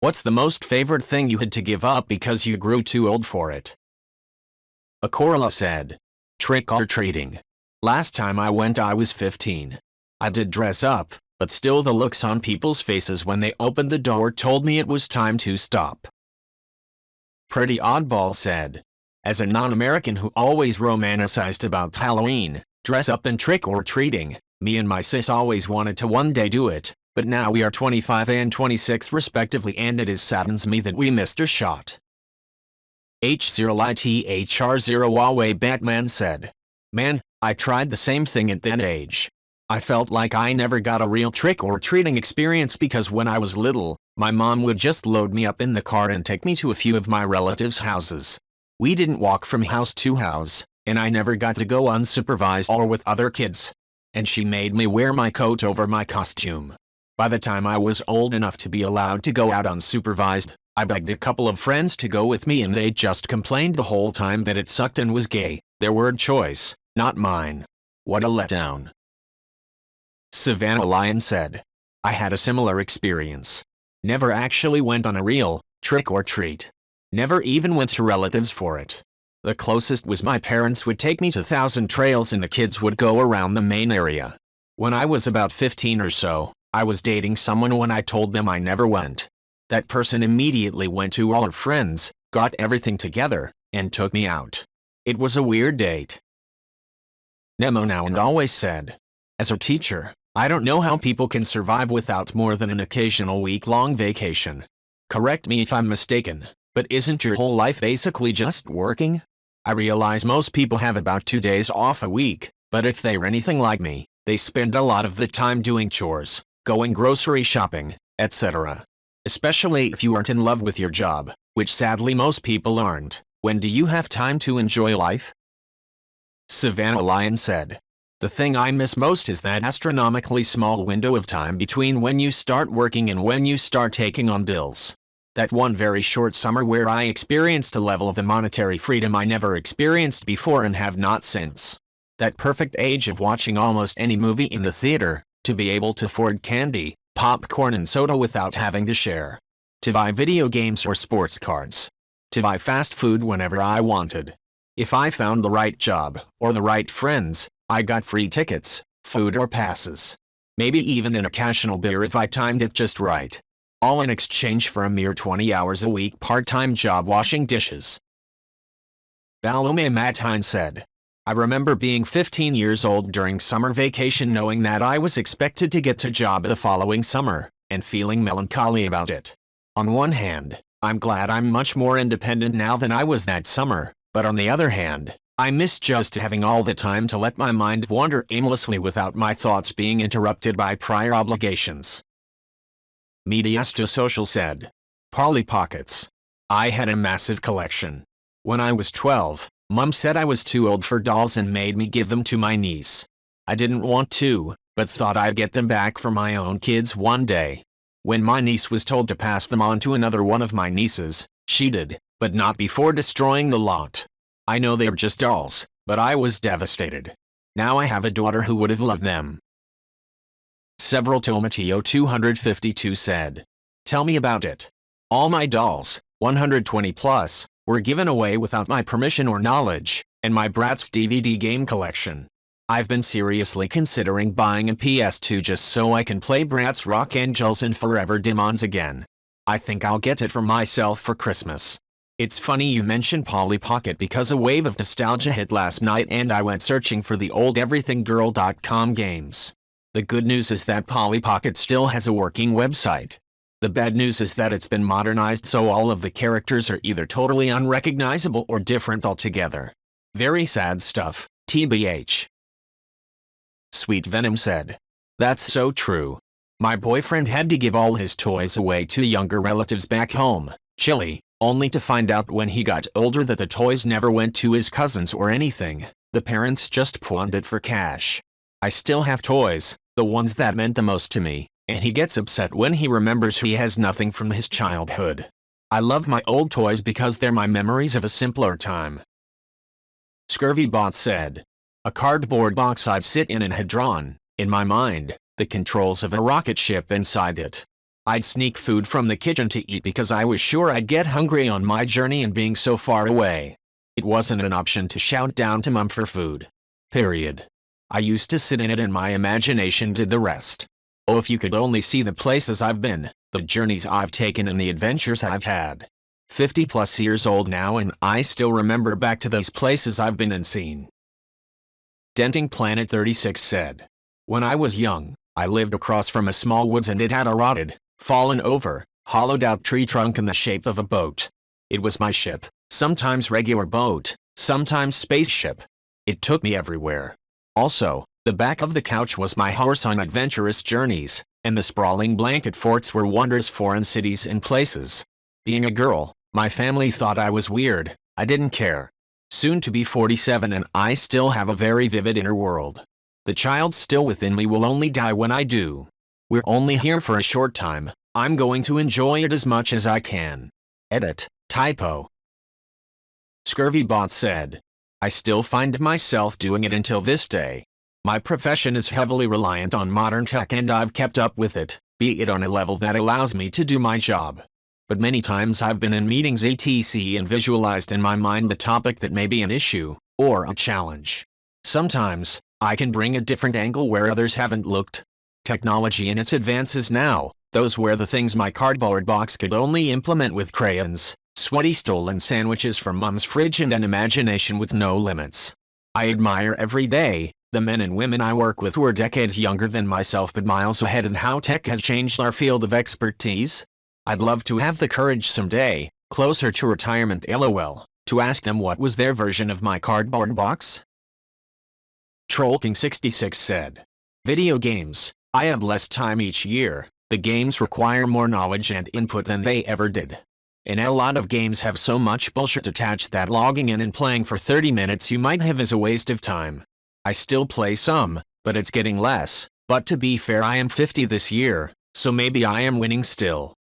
What's the most favorite thing you had to give up because you grew too old for it? Akorla said. Trick-or-treating. Last time I went I was 15. I did dress up, but still the looks on people's faces when they opened the door told me it was time to stop. Pretty Oddball said. As a non-American who always romanticized about Halloween, dress up and trick-or-treating, me and my sis always wanted to one day do it, but now we are 25 and 26 respectively and it saddens me that we missed a shot. H0LITHR0 Huawei Batman said. Man, I tried the same thing at that age. I felt like I never got a real trick-or-treating experience because when I was little, my mom would just load me up in the car and take me to a few of my relatives' houses. We didn't walk from house to house, and I never got to go unsupervised or with other kids. And she made me wear my coat over my costume. By the time I was old enough to be allowed to go out unsupervised, I begged a couple of friends to go with me and they just complained the whole time that it sucked and was gay, their word choice, not mine. What a letdown. Savannah Lion said. I had a similar experience. Never actually went on a real trick-or-treat. Never even went to relatives for it. The closest was my parents would take me to Thousand Trails and the kids would go around the main area. When I was about 15 or so, I was dating someone when I told them I never went. That person immediately went to all her friends, got everything together, and took me out. It was a weird date. Nemo Now and Always said. As a teacher, I don't know how people can survive without more than an occasional week-long vacation. Correct me if I'm mistaken, but isn't your whole life basically just working? I realize most people have about 2 days off a week, but if they're anything like me, they spend a lot of the time doing chores, going grocery shopping, etc. Especially if you aren't in love with your job, which sadly most people aren't. When do you have time to enjoy life? Savannah Lion said. The thing I miss most is that astronomically small window of time between when you start working and when you start taking on bills. That one very short summer where I experienced a level of monetary freedom I never experienced before and have not since. That perfect age of watching almost any movie in the theater, to be able to afford candy, popcorn and soda without having to share. To buy video games or sports cards. To buy fast food whenever I wanted. If I found the right job, or the right friends, I got free tickets, food or passes. Maybe even an occasional beer if I timed it just right. All in exchange for a mere 20 hours a week part-time job washing dishes. Balume Matine said. I remember being 15 years old during summer vacation knowing that I was expected to get a job the following summer, and feeling melancholy about it. On one hand, I'm glad I'm much more independent now than I was that summer, but on the other hand, I miss just having all the time to let my mind wander aimlessly without my thoughts being interrupted by prior obligations. Mediasto Social said. Polly Pockets. I had a massive collection. When I was 12, Mom said I was too old for dolls and made me give them to my niece. I didn't want to, but thought I'd get them back for my own kids one day. When my niece was told to pass them on to another one of my nieces, she did, but not before destroying the lot. I know they're just dolls, but I was devastated. Now I have a daughter who would have loved them. Several Tomatio 252 said. Tell me about it. All my dolls, 120 plus, were given away without my permission or knowledge, and my Bratz DVD game collection. I've been seriously considering buying a PS2 just so I can play Bratz Rock Angels and Forever Demons again. I think I'll get it for myself for Christmas. It's funny you mention Polly Pocket because a wave of nostalgia hit last night and I went searching for the old everythinggirl.com games. The good news is that Polly Pocket still has a working website. The bad news is that it's been modernized so all of the characters are either totally unrecognizable or different altogether. Very sad stuff, TBH. Sweet Venom said. That's so true. My boyfriend had to give all his toys away to younger relatives back home, Chile, only to find out when he got older that the toys never went to his cousins or anything. The parents just pawned it for cash. I still have toys, the ones that meant the most to me, and he gets upset when he remembers he has nothing from his childhood. I love my old toys because they're my memories of a simpler time. Scurvybot said. A cardboard box I'd sit in and had drawn, in my mind, the controls of a rocket ship inside it. I'd sneak food from the kitchen to eat because I was sure I'd get hungry on my journey and being so far away. It wasn't an option to shout down to Mom for food. Period. I used to sit in it and my imagination did the rest. Oh, if you could only see the places I've been, the journeys I've taken and the adventures I've had. 50 plus years old now and I still remember back to those places I've been and seen. Denting Planet 36 said, when I was young, I lived across from a small woods and it had a rotted, fallen over, hollowed out tree trunk in the shape of a boat. It was my ship, sometimes regular boat, sometimes spaceship. It took me everywhere. Also, the back of the couch was my horse on adventurous journeys, and the sprawling blanket forts were wonders foreign cities and places. Being a girl, my family thought I was weird. I didn't care. Soon to be 47 and I still have a very vivid inner world. The child still within me will only die when I do. We're only here for a short time. I'm going to enjoy it as much as I can. Edit. Typo. Scurvybot said, I still find myself doing it until this day. My profession is heavily reliant on modern tech and I've kept up with it, be it on a level that allows me to do my job. But many times I've been in meetings etc. and visualized in my mind the topic that may be an issue, or a challenge. Sometimes, I can bring a different angle where others haven't looked. Technology and its advances now, those were the things my cardboard box could only implement with crayons, sweaty stolen sandwiches from Mom's fridge and an imagination with no limits. I admire every day the men and women I work with who are decades younger than myself but miles ahead in how tech has changed our field of expertise. I'd love to have the courage someday, closer to retirement LOL, to ask them what was their version of my cardboard box. TrollKing66 said, video games, I have less time each year. The games require more knowledge and input than they ever did. And a lot of games have so much bullshit attached that logging in and playing for 30 minutes you might have is a waste of time. I still play some, but it's getting less. But to be fair, I am 50 this year, so maybe I am winning still.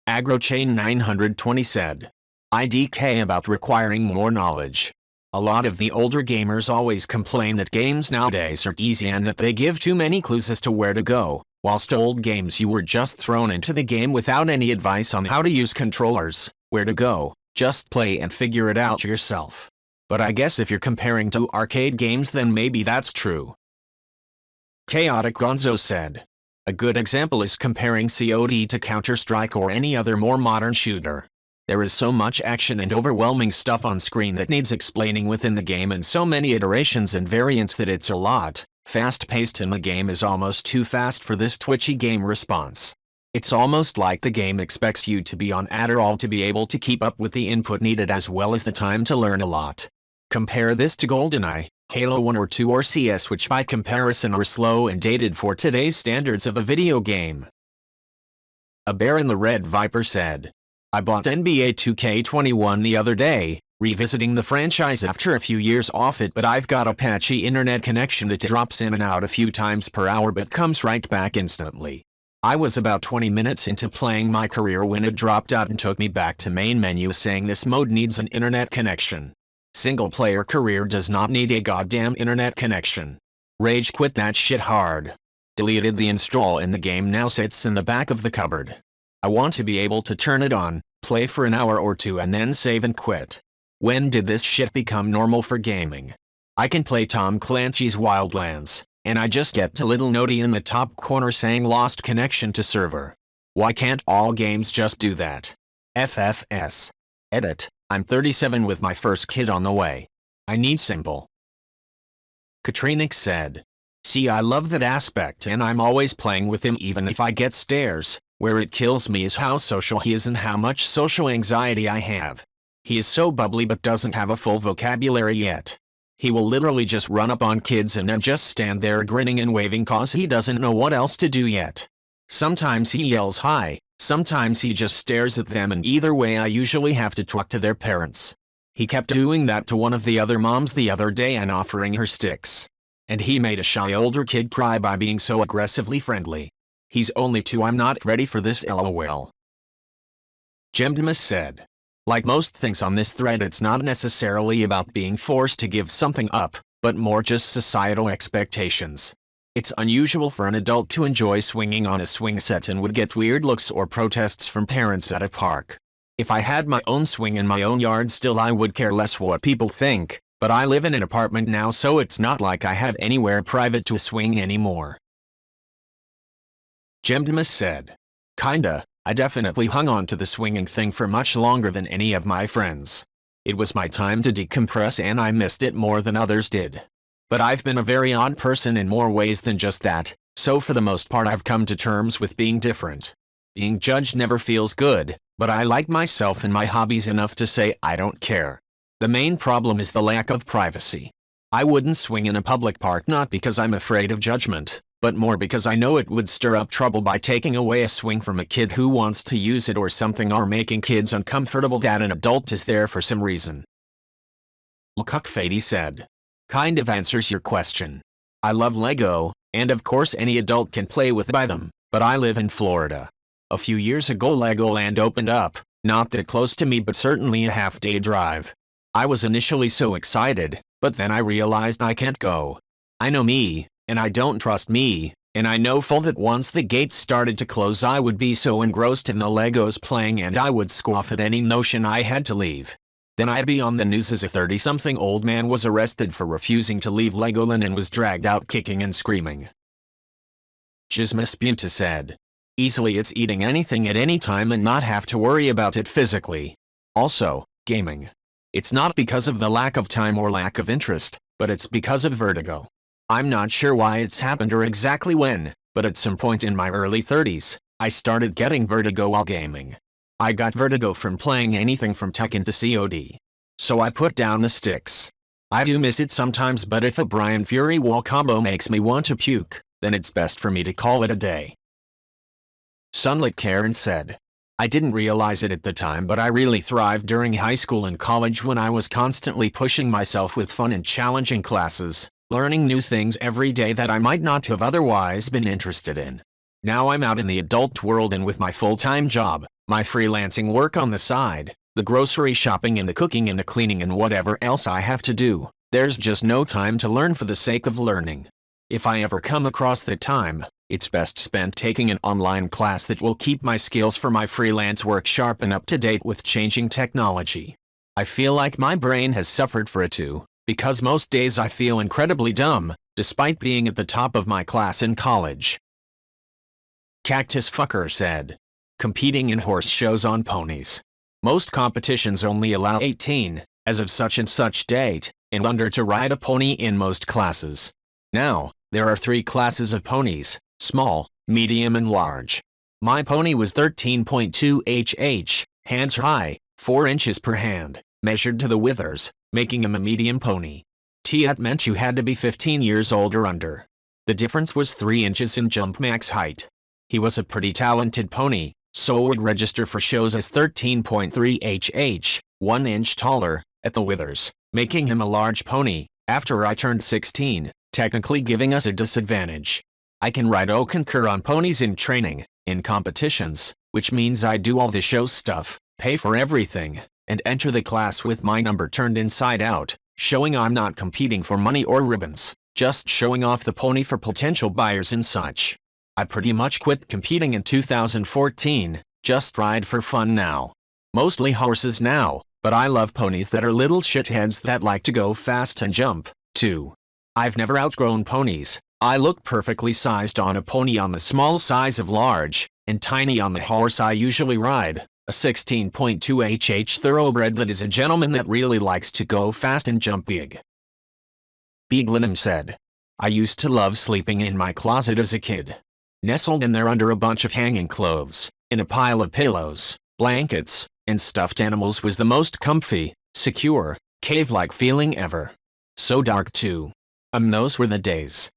AgroChain 920 said, IDK about requiring more knowledge. A lot of the older gamers always complain that games nowadays are easy and that they give too many clues as to where to go, whilst old games you were just thrown into the game without any advice on how to use controllers, where to go, just play and figure it out yourself. But I guess if you're comparing to arcade games then maybe that's true. Chaotic Gonzo said, a good example is comparing COD to Counter-Strike or any other more modern shooter. There is so much action and overwhelming stuff on screen that needs explaining within the game and so many iterations and variants that it's a lot. Fast-paced and the game is almost too fast for this twitchy game response. It's almost like the game expects you to be on Adderall to be able to keep up with the input needed as well as the time to learn a lot. Compare this to GoldenEye, Halo 1 or 2 or CS, which by comparison are slow and dated for today's standards of a video game. A Bear in the Red Viper said, I bought NBA 2K21 the other day, revisiting the franchise after a few years off it, but I've got a patchy internet connection that drops in and out a few times per hour but comes right back instantly. I was about 20 minutes into playing my career when it dropped out and took me back to main menu saying this mode needs an internet connection. Single player career does not need a goddamn internet connection. Rage quit that shit hard. Deleted the install and the game now sits in the back of the cupboard. I want to be able to turn it on, play for an hour or two and then save and quit. When did this shit become normal for gaming? I can play Tom Clancy's Wildlands, and I just get to little notey in the top corner saying lost connection to server. Why can't all games just do that? FFS. Edit. I'm 37 with my first kid on the way. I need simple. Katrinix said, see, I love that aspect and I'm always playing with him even if I get stares. Where it kills me is how social he is and how much social anxiety I have. He is so bubbly but doesn't have a full vocabulary yet. He will literally just run up on kids and then just stand there grinning and waving cause he doesn't know what else to do yet. Sometimes he yells hi, sometimes he just stares at them, and either way I usually have to talk to their parents. He kept doing that to one of the other moms the other day and offering her sticks. And he made a shy older kid cry by being so aggressively friendly. He's only 2, I'm not ready for this LOL. Gemdimus said, like most things on this thread, it's not necessarily about being forced to give something up, but more just societal expectations. It's unusual for an adult to enjoy swinging on a swing set and would get weird looks or protests from parents at a park. If I had my own swing in my own yard still I would care less what people think, but I live in an apartment now so it's not like I have anywhere private to swing anymore. Gemdimus said. Kinda, I definitely hung on to the swinging thing for much longer than any of my friends. It was my time to decompress and I missed it more than others did. But I've been a very odd person in more ways than just that, so for the most part I've come to terms with being different. Being judged never feels good, but I like myself and my hobbies enough to say I don't care. The main problem is the lack of privacy. I wouldn't swing in a public park not because I'm afraid of judgment, but more because I know it would stir up trouble by taking away a swing from a kid who wants to use it or something, or making kids uncomfortable that an adult is there for some reason. Lukukfady said. Kind of answers your question. I love Lego, and of course any adult can play with them, but I live in Florida. A few years ago Legoland opened up, not that close to me but certainly a half-day drive. I was initially so excited, but then I realized I can't go. I know me, and I don't trust me, and I know full that once the gates started to close I would be so engrossed in the Legos playing and I would scoff at any notion I had to leave. Then I'd be on the news as a 30-something old man was arrested for refusing to leave Legoland and was dragged out kicking and screaming. Jismasputa said. Easily it's eating anything at any time and not have to worry about it physically. Also, gaming. It's not because of the lack of time or lack of interest, but it's because of vertigo. I'm not sure why it's happened or exactly when, but at some point in my early 30s, I started getting vertigo while gaming. I got vertigo from playing anything from Tekken to COD. So I put down the sticks. I do miss it sometimes, but if a Brian Fury wall combo makes me want to puke, then it's best for me to call it a day. Sunlit Karen said. I didn't realize it at the time, but I really thrived during high school and college when I was constantly pushing myself with fun and challenging classes, learning new things every day that I might not have otherwise been interested in. Now I'm out in the adult world and with my full-time job, my freelancing work on the side, the grocery shopping and the cooking and the cleaning and whatever else I have to do, there's just no time to learn for the sake of learning. If I ever come across the time, it's best spent taking an online class that will keep my skills for my freelance work sharp and up to date with changing technology. I feel like my brain has suffered for it too, because most days I feel incredibly dumb, despite being at the top of my class in college. Cactus Fucker said. Competing in horse shows on ponies. Most competitions only allow 18, as of such and such date, and under to ride a pony in most classes. Now, there are 3 classes of ponies, small, medium and large. My pony was 13.2 hh, hands high, 4 inches per hand, measured to the withers, making him a medium pony. That meant you had to be 15 years old or under. The difference was 3 inches in jump max height. He was a pretty talented pony, so would register for shows as 13.3 hh, 1 inch taller, at the withers, making him a large pony, after I turned 16, technically giving us a disadvantage. I can ride concur on ponies in training, in competitions, which means I do all the show stuff, pay for everything, and enter the class with my number turned inside out, showing I'm not competing for money or ribbons, just showing off the pony for potential buyers and such. I pretty much quit competing in 2014, just ride for fun now. Mostly horses now, but I love ponies that are little shitheads that like to go fast and jump, too. I've never outgrown ponies. I look perfectly sized on a pony on the small size of large, and tiny on the horse I usually ride, a 16.2 hh thoroughbred that is a gentleman that really likes to go fast and jump big. Beaglinum said. I used to love sleeping in my closet as a kid. Nestled in there under a bunch of hanging clothes, in a pile of pillows, blankets, and stuffed animals was the most comfy, secure, cave-like feeling ever. So dark too. Those were the days.